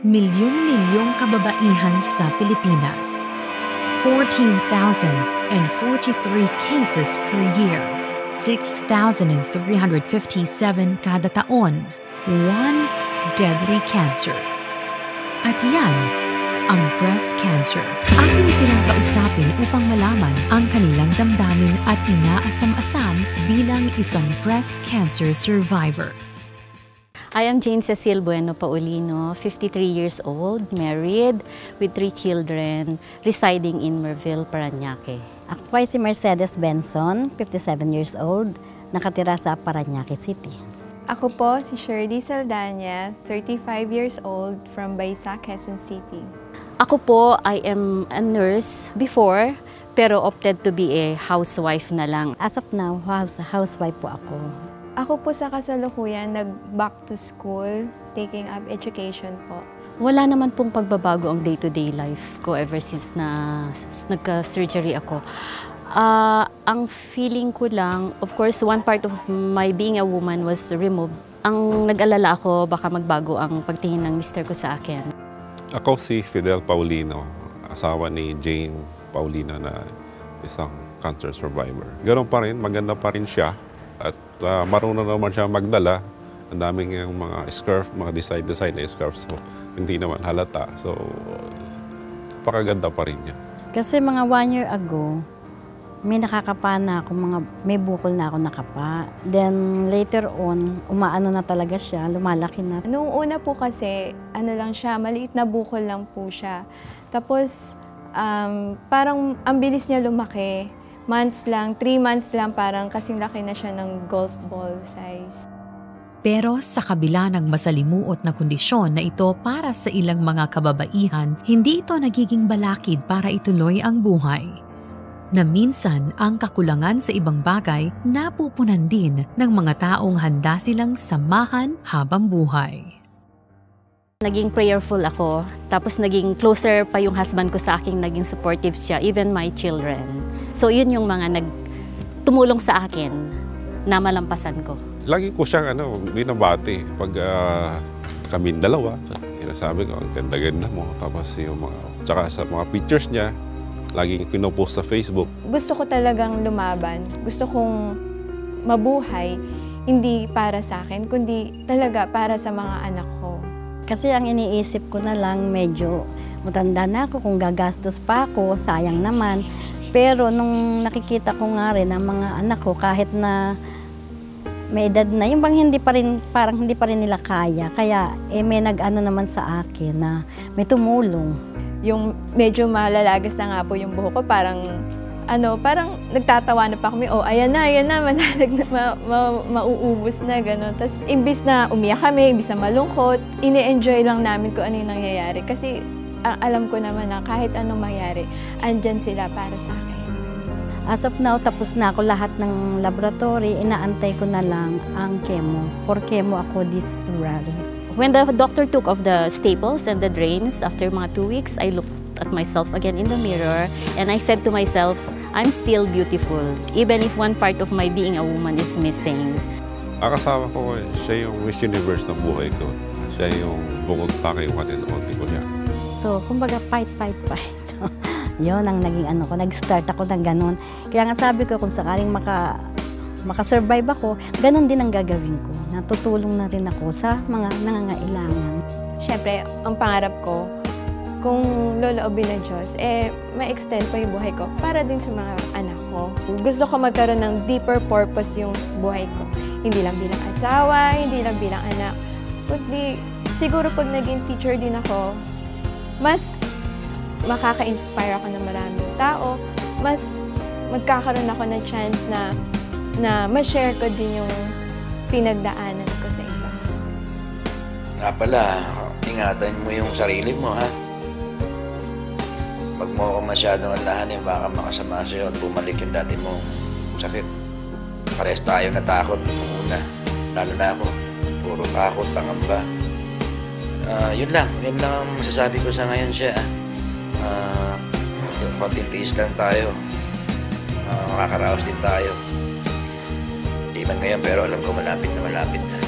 Milyong-milyong kababaihan sa Pilipinas. 14,043 cases per year. 6,357 kada taon. One deadly cancer. At yan, ang breast cancer. Atin silang kausapin upang malaman ang kanilang damdamin at inaasam-asam bilang isang breast cancer survivor. I am Jane Cecile Bueno Paulino, 53 years old, married, with 3 children, residing in Merville, Parañaque. Ako ay si Mercedes Benson, 57 years old, nakatira sa Parañaque City. Ako po si Shirley Saldana, 35 years old, from Baysa, Quezon City. Ako po, I am a nurse before, pero opted to be a housewife na lang. As of now, housewife po ako. Ako po sa kasalukuyan, nag-back to school, taking up education po. Wala naman pong pagbabago ang day-to-day life ko ever since nagka-surgery ako. Ang feeling ko lang, of course, one part of my being a woman was removed. Ang nag-alala ako, baka magbago ang pagtingin ng mister ko sa akin. Ako si Fidel Paulino, asawa ni Jane Paulino na isang cancer survivor. Ganon pa rin, maganda pa rin siya. At marunong naman siya magdala. Ang daming yung mga scarf, mga design na scarf. So, hindi naman halata. So, pakaganda pa rin niya. Kasi mga 1 year ago, may nakakapa na ako, may bukol na ako nakapa. Then later on, umaano na talaga siya, lumalaki na. Noong una po kasi, ano lang siya, maliit na bukol lang po siya. Tapos, parang ang bilis niya lumaki. Months lang, 3 months lang, parang kasing laki na siya ng golf ball size. Pero sa kabila ng masalimuot na kondisyon na ito para sa ilang mga kababaihan, hindi ito nagiging balakid para ituloy ang buhay. Na minsan ang kakulangan sa ibang bagay napupunan din ng mga taong handa silang samahan habang buhay. Naging prayerful ako, tapos naging closer pa yung husband ko sa akin, naging supportive siya, even my children. So yun yung mga tumulong sa akin na malampasan ko. Lagi ko siyang binabati pag kaming dalawa. Sinasabi ko, ang ganda-ganda mo. Tapos yung tsaka sa mga pictures niya, laging pinopost sa Facebook. Gusto ko talagang lumaban. Gusto kong mabuhay, hindi para sa akin, kundi talaga para sa mga anak ko. Kasi ang iniisip ko na lang, medyo matanda na ako, kung gagastos pa ako, sayang naman. Pero nung nakikita ko nga rin ang mga anak ko, kahit na may edad na, yung bang parang hindi pa rin nila kaya. Kaya may nag-ano naman sa akin na may tumulong. Yung medyo malalagas na nga po yung buhok ko, parang nagtatawa na pa kami, ayan na, mauubos na, gano'n. Tapos, imbis na umiyak kami, imbis na malungkot, ini-enjoy lang namin kung ano yung nangyayari. Kasi, alam ko naman na kahit anong mangyari, andyan sila para sa akin. As of now, tapos na ako lahat ng laboratory, inaantay ko na lang ang chemo. For chemo ako this February. When the doctor took off the staples and the drains, after mga 2 weeks, I looked at myself again in the mirror and I said to myself, I'm still beautiful, even if one part of my being a woman is missing. Ang asawa ko, siya yung Miss Universe ng buhay ko. Siya yung bukod takay one and only ko niya. So, kumbaga, fight. Yun ang naging ko, nag-start ako ng ganun. Kaya nga sabi ko, kung sakaling makasurvive ako, ganun din ang gagawin ko. Natutulong na rin ako sa mga nangangailangan. Siyempre, ang pangarap ko, kung loloobin ng Diyos, ma-extend pa yung buhay ko para din sa mga anak ko. Gusto ko magkaroon ng deeper purpose yung buhay ko. Hindi lang bilang asawa, hindi lang bilang anak. Kundi, siguro pag naging teacher din ako, mas makaka-inspire ako ng maraming tao, mas magkakaroon ako ng chance na ma-share ko din yung pinagdaanan ko sa iba. Nga pala, ingatan mo yung sarili mo, ha? Pag mo ako masyadong alahanin, baka makasama sa'yo at bumalik yung dati mong sakit. Parehas tayo natakot nung una. Lalo na ako. Puro takot, pangamba. Yun lang ang masasabi ko sa ngayon siya. Konting tiis lang tayo. Makakaraos din tayo. Di man ngayon, pero alam ko malapit na.